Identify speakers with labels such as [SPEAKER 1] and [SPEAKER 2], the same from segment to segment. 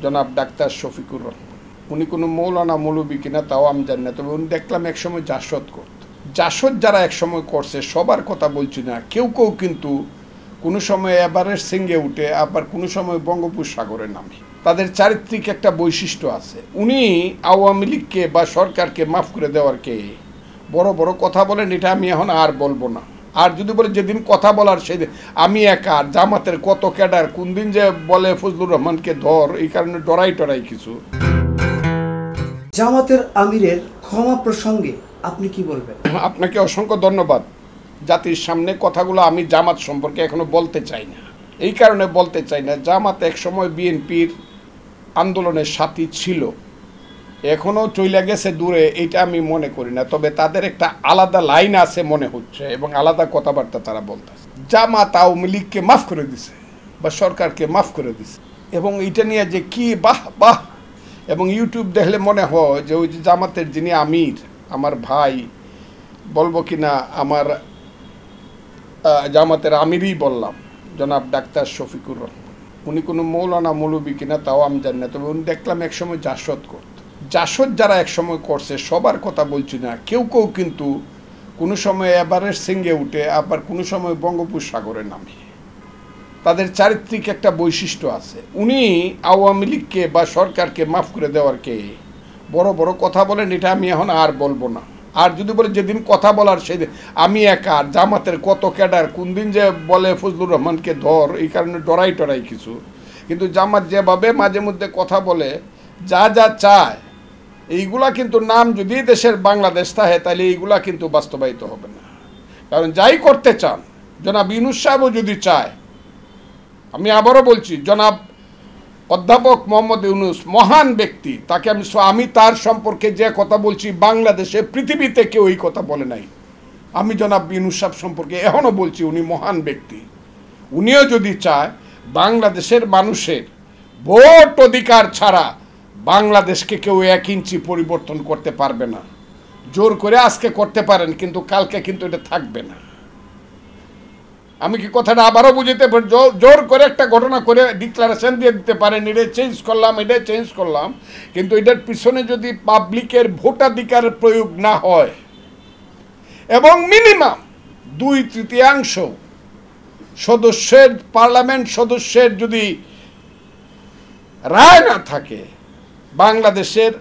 [SPEAKER 1] জনাব ডাক্তার শফিকুর রহমান। উনি কোনো মৌলানা মৌলবী কিনা তাও আমি জানি না, তবে উনি দেখলাম একসময় জাসদ করত। জাসদ যারা একসময় করছে সবার কথা বলছি না, কেউ কেউ কিন্তু কোনো সময় এভারেস্ট শৃঙ্গে উঠে, আবার কোনো সময় বঙ্গোপসাগরে নামে। তাদের চারিত্রিক একটা বৈশিষ্ট্য আছে। উনি আওয়ামী লীগকে বা সরকারকে মাফ করে দেওয়ার কে বড় বড় কথা বলেন, এটা আমি এখন আর বলবো না। আর যদি বলে যেদিন কথা বলার সেদিন আমি একা, জামাতের কত ক্যাডার কোন দিন যে বলে ফজলুর রহমানকে ধর, এই কারণে ডরাই কিছু।
[SPEAKER 2] জামাতের আমিরের ক্ষমা প্রসঙ্গে আপনি কি বলবেন?
[SPEAKER 1] আপনাকে অসংখ্য ধন্যবাদ। জাতির সামনে কথাগুলো আমি জামাত সম্পর্কে এখনো বলতে চাই না, এই কারণে বলতে চাই না, জামাত একসময় বিএনপির আন্দোলনের সাথী ছিল, এখনও চলে গেছে দূরে, এটা আমি মনে করি না। তবে তাদের একটা আলাদা লাইন আছে মনে হচ্ছে, এবং আলাদা কথাবার্তা তারা বলতেছে। জামাত আওয়ামী লীগকে মাফ করে দিছে বা সরকারকে মাফ করে দিছে, এবং এটা নিয়ে যে কি বাহ বাহ, এবং ইউটিউব দেখলে মনে হয় যে ওই যে জামাতের যিনি আমির, আমার ভাই বলবো কি না, আমার জামাতের আমিরই বললাম, জনাব ডাক্তার শফিকুর রহমান। উনি কোনো মৌলানা মৌলবী কিনা তাও আমি জানি না, তবে উনি দেখলাম একসময় জাসদ করত। জাসদ যারা একসময় করছে সবার কথা বলছি না, কেউ কেউ কিন্তু কোনো সময় এভারেস্ট শৃঙ্গে উঠে, আবার কোনো সময় বঙ্গোপসাগরে নামে। তাদের চারিত্রিক একটা বৈশিষ্ট্য আছে। উনি আওয়ামী লীগকে বা সরকারকে মাফ করে দেওয়ার কে বড় বড় কথা বলেন, এটা আমি এখন আর বলবো না। আর যদি বলে যেদিন কথা বলার সেদিন আমি একা, জামাতের কত ক্যাডার কোন দিন যে বলে ফজলুর রহমানকে ধর, এই কারণে ডরাই কিছু। কিন্তু জামাত যেভাবে মাঝে মধ্যে কথা বলে, যা যা চায়, এইগুলা কিন্তু নাম যদি দেশের বাংলাদেশ থাকে, তাহলে এইগুলা কিন্তু বাস্তবায়িত হবে না। কারণ যাই করতে চান, জনাব ইউনূস সাহেবও যদি চায়, আমি আবারও বলছি, জনাব অধ্যাপক মোহাম্মদ ইউনূস মহান ব্যক্তি, তাকে আমি তার সম্পর্কে যে কথা বলছি, বাংলাদেশে পৃথিবীতে কেউ এই কথা বলে নাই। আমি জনাব ইউনূস সাহেব সম্পর্কে এখনও বলছি, উনি মহান ব্যক্তি। উনিও যদি চায়, বাংলাদেশের মানুষের ভোট অধিকার ছাড়া বাংলাদেশকে কেউ 1 ইঞ্চি পরিবর্তন করতে পারবে না। জোর করে আজকে করতে পারেন, কিন্তু কালকে কিন্তু এটা থাকবে না। আমি কি কথাটা আবারও বুঝতে পারি? জোর করে একটা ঘটনা করে ডিক্লারেশন দিয়ে দিতে পারেন, এটা চেঞ্জ করলাম, কিন্তু এটার পিছনে যদি পাবলিকের ভোটাধিকারের প্রয়োগ না হয়, এবং মিনিমাম 2/3 সদস্যের, পার্লামেন্ট সদস্যের যদি রায় না থাকে, বাংলাদেশের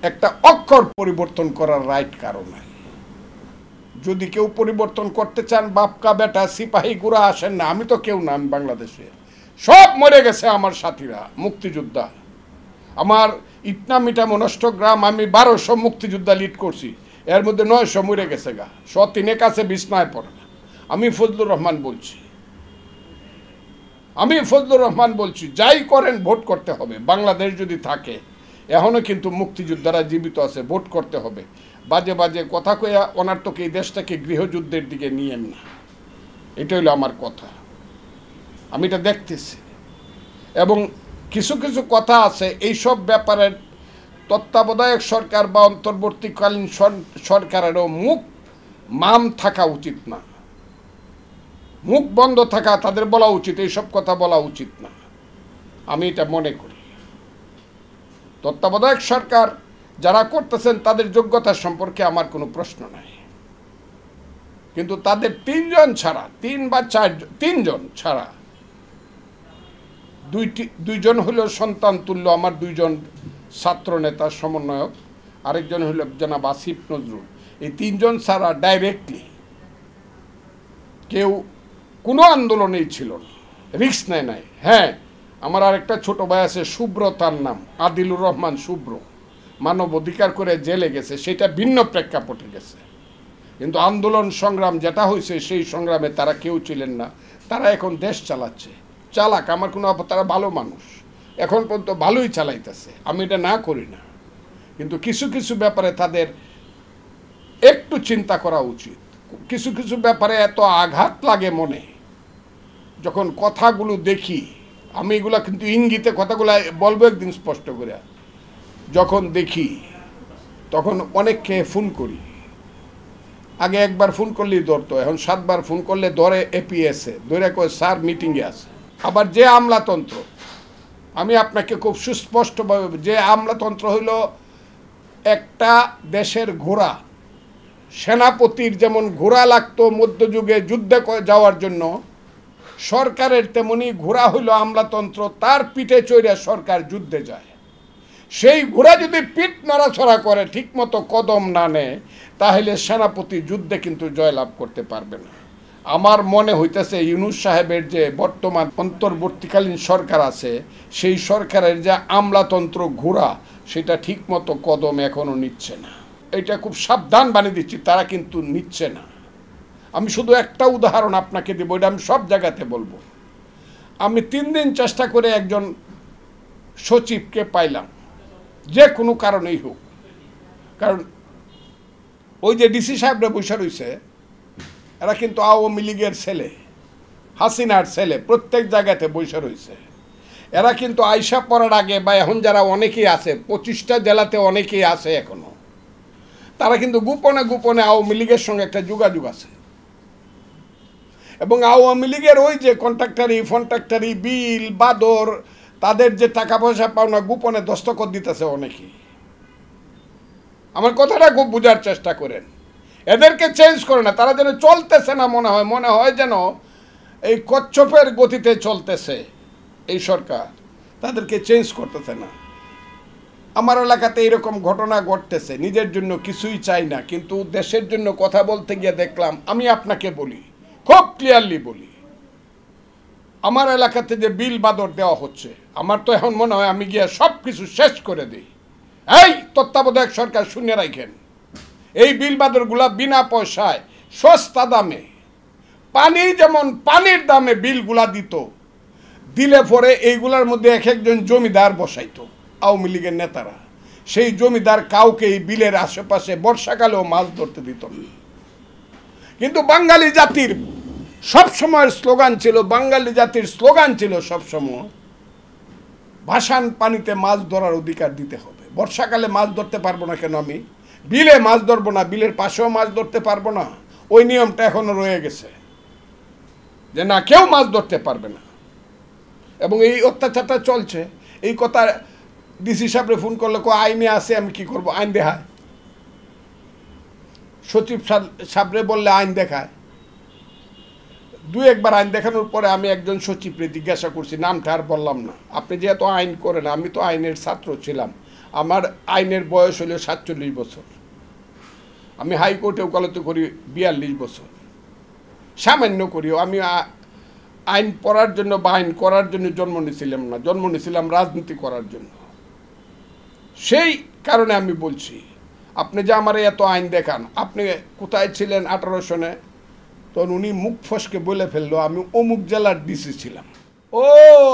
[SPEAKER 1] একটা অক্ষর পরিবর্তন করার রাইট কারো নাই। যদি কেউ পরিবর্তন করতে চান, বাপকা বেটা সিপাহী গুড়া আসেন না, আমি তো কেউ না, আমি বাংলাদেশে সব মরে গেছে আমার সাথীরা, মুক্তিযোদ্ধা। আমার ইটনা মিটা মনষ্ট গ্রাম, আমি 1200 মুক্তিযোদ্ধা লিড করছি, এর মধ্যে 900 মরে গেছে গা, 103 কাছে বিছনায় পড়ে না। আমি ফজলুর রহমান বলছি, যাই করেন ভোট করতে হবে। বাংলাদেশ যদি থাকে, এখনও কিন্তু মুক্তিযোদ্ধারা জীবিত আছে, ভোট করতে হবে। বাজে বাজে কথা কইয়া অনার্থক এই দেশটাকে গৃহযুদ্ধের দিকে নিয়েন না, এটা হলো আমার কথা। আমি এটা দেখতেছি, এবং কিছু কিছু কথা আছে এইসব ব্যাপারের তত্ত্বাবধায়ক সরকার বা অন্তর্বর্তীকালীন সরকারেরও মাম থাকা উচিত না, মুখ বন্ধ থাকা, তাদের বলা উচিত, এইসব কথা বলা উচিত না, আমি এটা মনে করি। তত্ত্বাবধায়ক সরকার যারা করতেছেন তাদের যোগ্যতা সম্পর্কে আমার কোনো প্রশ্ন নাই, কিন্তু তাদের 3 জন ছাড়া, 3 বা 4 জন ছাড়া, 2 জন হলো সন্তান তুল্য আমার 2 জন ছাত্র নেতা সমন্বয়ক, আরেকজন হলো জনাব আসিফ নজরুল। এই 3 জন ছাড়া ডাইরেক্টলি কেউ কোনো আন্দোলনেই ছিল না, রিস্ক নেয় নাই। হ্যাঁ, আমার আরেকটা ছোট ভাই আছে শুভ্র, তার নাম আদিলুর রহমান শুভ্র, মানব অধিকার করে জেলে গেছে, সেটা ভিন্ন প্রেক্ষাপটে গেছে। কিন্তু আন্দোলন সংগ্রাম যেটা হয়েছে, সেই সংগ্রামে তারা কেউ ছিলেন না। তারা এখন দেশ চালাচ্ছে, চালাক, আমার কোনো, তারা ভালো মানুষ, এখন পর্যন্ত ভালোই চালাইতেছে, আমি এটা না করি না। কিন্তু কিছু কিছু ব্যাপারে তাদের একটু চিন্তা করা উচিত। কিছু কিছু ব্যাপারে এত আঘাত লাগে মনে, যখন কথাগুলো দেখি আমি, এগুলা কিন্তু ইঙ্গিতে কথাগুলো বলবো একদিন স্পষ্ট করে, যখন দেখি তখন অনেককে ফোন করি। আগে একবার ফোন করলেই ধরতো, এখন 7 বার ফোন করলে ধরে, এপিএসে ধরে কয় স্যার মিটিংয়ে আছে। আবার যে আমলাতন্ত্র, আমি আপনাকে খুব সুস্পষ্টভাবে যে আমলাতন্ত্র হইল একটা দেশের ঘোড়া। সেনাপতির যেমন ঘোড়া লাগতো মধ্যযুগে যুদ্ধে যাওয়ার জন্য, সরকারের তেমনি ঘোড়া হইল আমলাতন্ত্র, তার পিঠে চড়ে সরকার যুদ্ধে যায়। সেই ঘোড়া যদি পিঠ নড়াচড়া করে, ঠিকমতো কদম না নেয়, তাহলে সেনাপতি যুদ্ধে কিন্তু জয়লাভ করতে পারবে না। আমার মনে হইতেছে ইউনূস সাহেবের যে বর্তমান অন্তর্বর্তীকালীন সরকার আছে, সেই সরকারের যে আমলাতন্ত্র ঘোড়া, সেটা ঠিকমতো কদম এখনও নিচ্ছে না। এটা খুব সাবধান বানিয়ে দিচ্ছি, তারা কিন্তু নিচ্ছে না। আমি শুধু একটা উদাহরণ আপনাকে দেবো, এটা আমি সব জায়গাতে বলবো। আমি 3 দিন চেষ্টা করে একজন সচিবকে পাইলাম, যে কোনো কারণেই হোক। কারণ ওই যে ডিসি সাহেবরা বসে রয়েছে, এরা কিন্তু আওয়ামী লীগের ছেলে, হাসিনার ছেলে, প্রত্যেক জায়গাতে বসে রয়েছে। এরা কিন্তু আইসা পড়ার আগে বা এখন যারা অনেকেই আছে, 25টা জেলাতে অনেকেই আছে এখনো, তারা কিন্তু গোপনে গোপনে আওয়ামী লীগের সঙ্গে একটা যোগাযোগ আছে। এবং আওয়ামী লীগের ওই যে কন্ট্রাক্টারি বিল বাদর, তাদের যে টাকা পয়সা পাওনা গোপনে দস্তখত দিতেছে অনেকেই। আমার কথাটা খুব বোঝার চেষ্টা করেন। এদেরকে চেঞ্জ করে না, তারা যেন চলতেছে না, মনে হয় যেন এই কচ্ছপের গতিতে চলতেছে এই সরকার, তাদেরকে চেঞ্জ করতেছে না। আমার এলাকাতে এরকম ঘটনা ঘটতেছে, নিজের জন্য কিছুই চাই না, কিন্তু দেশের জন্য কথা বলতে গিয়ে দেখলাম, আমি আপনাকে বলি, খুব ক্লিয়ারলি বলি, আমার এলাকাতে যে বিল বাদর দেওয়া হচ্ছে, আমার তো এখন মনে হয় আমি গিয়ে সব কিছু শেষ করে দিই। এই তত্ত্বাবধায়ক সরকার শুনে রাখেন, এই বিল বাদরগুলা বিনা পয়সায় সস্তা দামে, পানি যেমন পানির দামে বিলগুলা দিলে পরে এইগুলার মধ্যে এক একজন জমিদার বসাইতো আওয়ামী লীগের নেতারা। সেই জমিদার কাউকে এই বিলের আশেপাশে বর্ষাকালেও মাছ ধরতে দিত না। কিন্তু বাঙালি জাতির সবসময়ের স্লোগান ছিল, বাঙালি জাতির স্লোগান ছিল সবসময়, ভাসান পানিতে মাছ ধরার অধিকার দিতে হবে। বর্ষাকালে মাছ ধরতে পারবো না কেন? আমি বিলে মাছ ধরবো না, বিলের পাশেও মাছ ধরতে পারবো না? ওই নিয়মটা এখনো রয়ে গেছে যে না, কেউ মাছ ধরতে পারবে না। এবং এই অত্যাচারটা চলছে। এই কথা ডিসি সাহেবরে ফোন করলে আইনে আছে, আমি কি করব? আইন দেখায়। সচিব সাহেবরে বললে আইন দেখায়। 2-1 বার আইন দেখানোর পরে আমি একজন সচিবরে জিজ্ঞাসা করছি, নামটা আর বললাম না, আপনি যেহেতু আইন করেন, আমি তো আইনের ছাত্র ছিলাম, আমার আইনের বয়স হলো 47 বছর, আমি হাইকোর্টে ওকালতি করি 42 বছর, সামান্য করিও। আমি আইন পড়ার জন্য বা আইন করার জন্য জন্ম নিয়েছিলাম না, জন্ম নিয়েছিলাম রাজনীতি করার জন্য। সেই কারণে আমি বলছি, আপনি যে আমার এত আইন দেখান, আপনি কোথায় ছিলেন 18 সনে? তখন উনি মুখ ফসকে বলে ফেললো, আমি অমুক জেলার ডিসি ছিলাম। ও,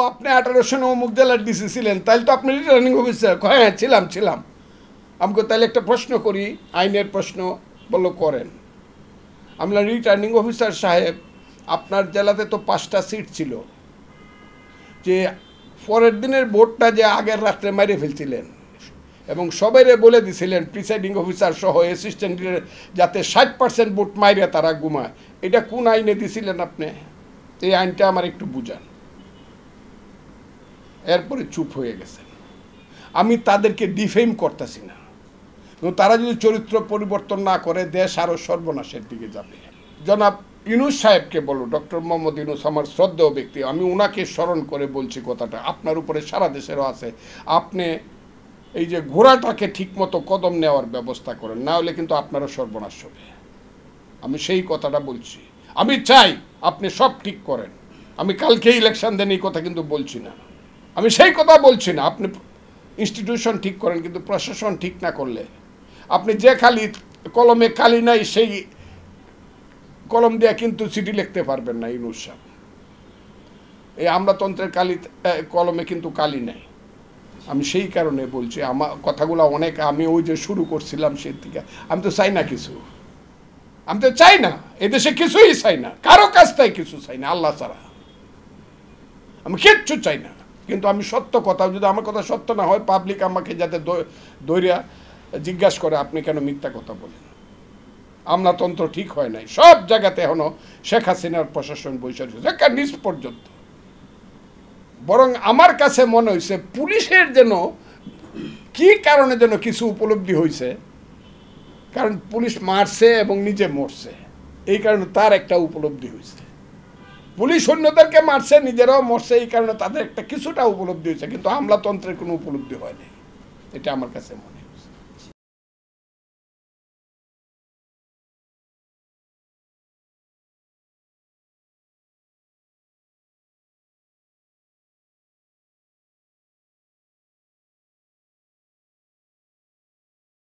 [SPEAKER 1] আপনি 18 সনে অমুক জেলার ডিসি ছিলেন, তাহলে তো আপনি রিটার্নিং অফিসার? হ্যাঁ ছিলাম। আমাকে তাহলে একটা প্রশ্ন করি, আইনের প্রশ্ন। বললো করেন। আমি রিটার্নিং অফিসার সাহেব, আপনার জেলাতে তো 5টা সিট ছিল, যে পরের দিনের ভোটটা যে আগের রাত্রে মারিয়ে ফেলছিলেন এবং সবাইরে বলে দিছিলেন প্রিসাইডিং অফিসার সহ অ্যাসিস্ট্যান্টের যাতে 60% ভোট মাইরে তারা ঘুমায়, এটা কোন আইনে দিছিলেন আপনি? এই আইনটা আমার একটু বুঝান। এরপরে চুপ হয়ে গেছেন। আমি তাদেরকে ডিফেম করতেছি না, কিন্তু তারা যদি চরিত্র পরিবর্তন না করে, দেশ আরও সর্বনাশের দিকে যাবে। জনাব ইউনূস সাহেবকে বলো, ডক্টর মোহাম্মদ ইউনূস আমার শ্রদ্ধেয় ব্যক্তি, আমি ওনাকে স্মরণ করে বলছি কথাটা, আপনার উপরে সারা দেশেরও আছে, আপনি এই যে ঘোড়াটাকে ঠিকমতো কদম নেওয়ার ব্যবস্থা করেন, না হলে কিন্তু আপনারও সর্বনাশ হবে। আমি সেই কথাটা বলছি। আমি চাই আপনি সব ঠিক করেন। আমি কালকে ইলেকশন দেন এই কথা কিন্তু বলছি না, আমি সেই কথা বলছি না। আপনি ইনস্টিটিউশন ঠিক করেন, কিন্তু প্রশাসন ঠিক না করলে আপনি যে কলমে কালি নাই, সেই কলম দিয়ে কিন্তু চিঠি লিখতে পারবেন না। ইউনূস সাহেব, এই আমলাতন্ত্রের কলমে কিন্তু কালি নাই। আমি সেই কারণে বলছি, আমার কথাগুলো অনেক, আমি ওই যে শুরু করছিলাম সেই থেকে, আমি তো চাই না কিছু, আমি তো চাই না এদেশে কিছুই চাই না, কারো কাছ থেকে কিছু চাই না আল্লাহ ছাড়া, আমি কিচ্ছু চাই না। কিন্তু আমি সত্য কথা, যদি আমার কথা সত্য না হয়, পাবলিক আমাকে যাতে দৌড়িয়া জিজ্ঞাসা করে আপনি কেন মিথ্যা কথা বলেন। আমলাতন্ত্র ঠিক হয় নাই, সব জায়গাতে এখনো শেখ হাসিনার প্রশাসন বৈশাখ নিজ পর্যন্ত বরং আমার কাছে মনে হয়েছে পুলিশের যেন কি কারণে যেন কিছু উপলব্ধি হয়েছে, কারণ পুলিশ মারছে এবং নিজে মরছে, এই কারণে তার একটা উপলব্ধি হয়েছে। পুলিশ অন্যদেরকে মারছে, নিজেরাও মরছে, এই কারণে তাদের একটা কিছুটা উপলব্ধি হয়েছে, কিন্তু আমলাতন্ত্রের কোনো উপলব্ধি হয়নি, এটা আমার কাছে মনে হয়।